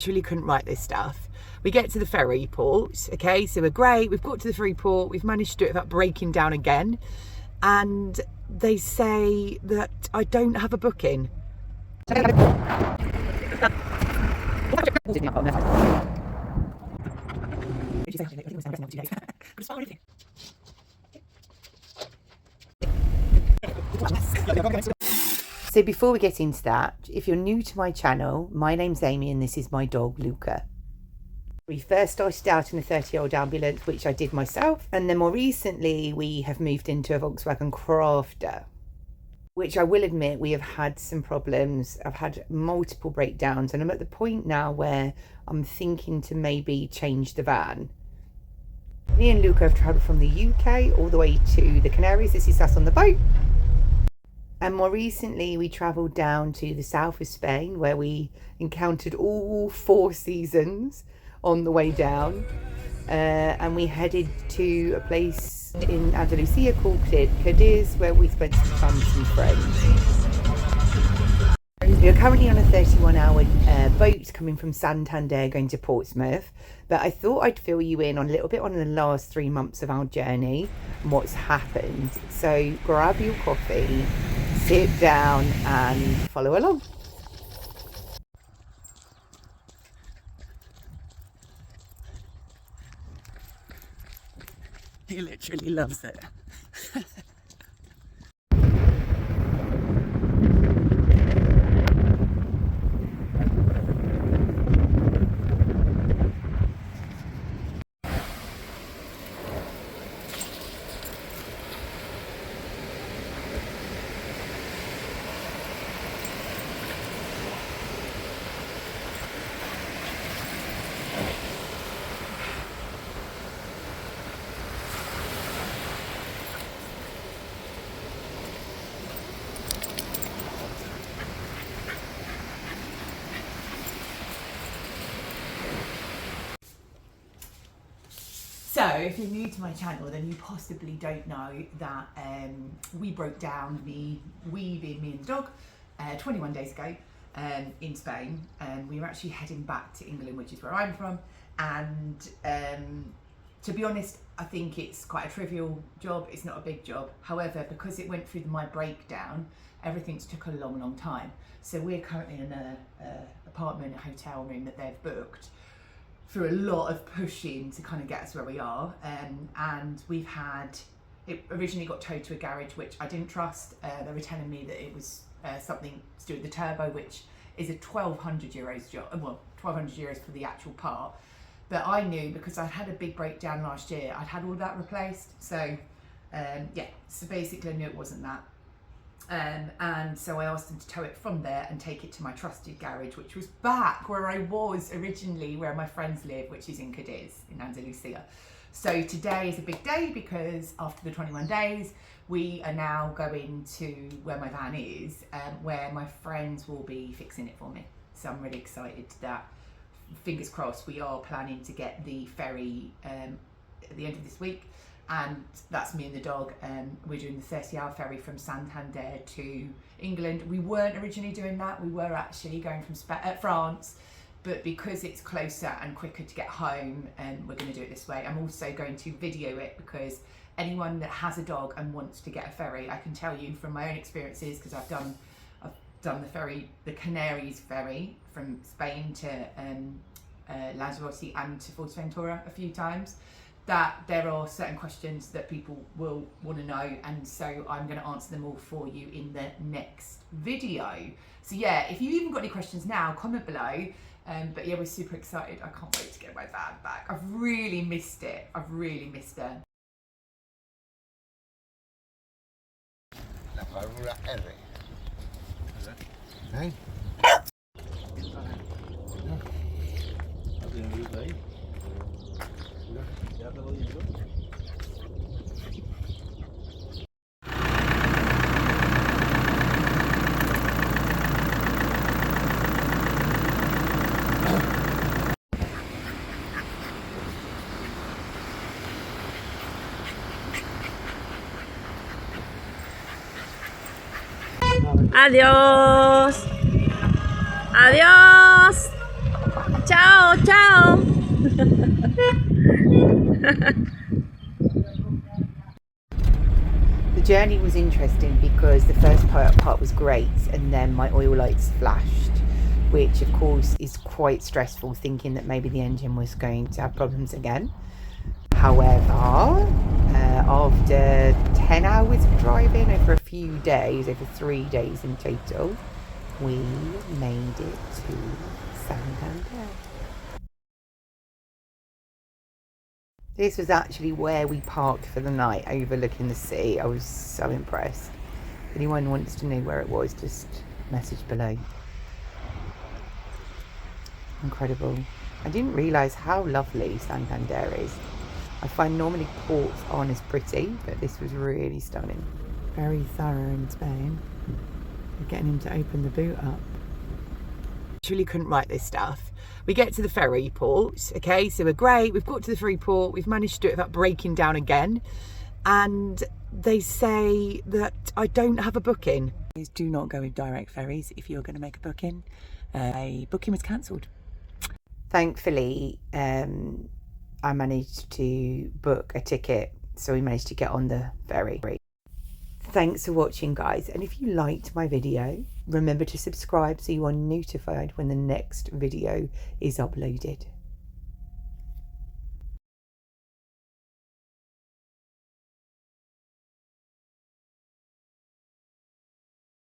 literally couldn't write this stuff. We get to the ferry port, okay, so we're great. We've got to the ferry port. We've managed to do it without breaking down again. And they say that I don't have a booking. So before we get into that, if you're new to my channel, my name's Amy and this is my dog Luca. We first started out in a 30-year-old ambulance, which I did myself, and then more recently we have moved into a Volkswagen Crafter, which I will admit we have had some problems. I've had multiple breakdowns and I'm at the point now where I'm thinking to maybe change the van. Me and Luca have travelled from the UK all the way to the Canaries. This is us on the boat. And more recently, we travelled down to the south of Spain, where we encountered all 4 seasons on the way down. And we headed to a place in Andalusia called Cadiz, where we spent some time with some friends. We are currently on a 31-hour boat coming from Santander going to Portsmouth, but I thought I'd fill you in on a little bit on the last 3 months of our journey and what's happened. So grab your coffee, sit down and follow along. He literally loves it. So if you're new to my channel, then you possibly don't know that we broke down, we being me and the dog, 21 days ago in Spain. We were actually heading back to England, which is where I'm from. And to be honest, I think it's quite a trivial job. It's not a big job. However, because it went through my breakdown, everything's took a long time. So we're currently in an apartment, a hotel room that they've booked, through a lot of pushing to kind of get us where we are, and we've had it originally got towed to a garage, which I didn't trust. They were telling me that it was something to do with the turbo, which is a €1,200 job. Well, €1,200 for the actual part, but I knew because I'd had a big breakdown last year, I'd had all of that replaced. So yeah, so basically I knew it wasn't that. And so I asked them to tow it from there and take it to my trusted garage, which was back where I was originally, where my friends live, which is in Cadiz, in Andalusia. So today is a big day because after the 21 days, we are now going to where my van is, where my friends will be fixing it for me. So I'm really excited that, fingers crossed, we are planning to get the ferry at the end of this week. And that's me and the dog. We're doing the 30-hour ferry from Santander to England. We weren't originally doing that. We were actually going from France, but because it's closer and quicker to get home, we're going to do it this way. I'm also going to video it because anyone that has a dog and wants to get a ferry, I can tell you from my own experiences, because I've done the ferry, the Canaries ferry from Spain to Lanzarote and to Fuerteventura a few times, that there are certain questions that people will want to know, and so I'm going to answer them all for you in the next video. So yeah, if you even got any questions now, comment below. But yeah, we're super excited. I can't wait to get my van back. I've really missed it. I've really missed it. La fórmula R. ¿Eh? Adiós. Adiós. Ciao, ciao. The journey was interesting because the first part was great, and then my oil lights flashed, which of course is quite stressful, thinking that maybe the engine was going to have problems again. However, after 10 hours of driving over a few days, over 3 days in total, we made it to Santander. This was actually where we parked for the night, overlooking the sea. I was so impressed. If anyone wants to know where it was, just message below. Incredible. I didn't realise how lovely Santander is. I find normally ports aren't as pretty, but this was really stunning. Very thorough in Spain. We're getting him to open the boot up. Truly couldn't write this stuff. We get to the ferry port, okay, so we're great, we've got to the ferry port, we've managed to do it without breaking down again, and they say that I don't have a booking. Please do not go with direct ferries if you're going to make a booking. A booking was cancelled. Thankfully, I managed to book a ticket, so we managed to get on the ferry. Thanks for watching, guys, and if you liked my video, remember to subscribe so you are notified when the next video is uploaded.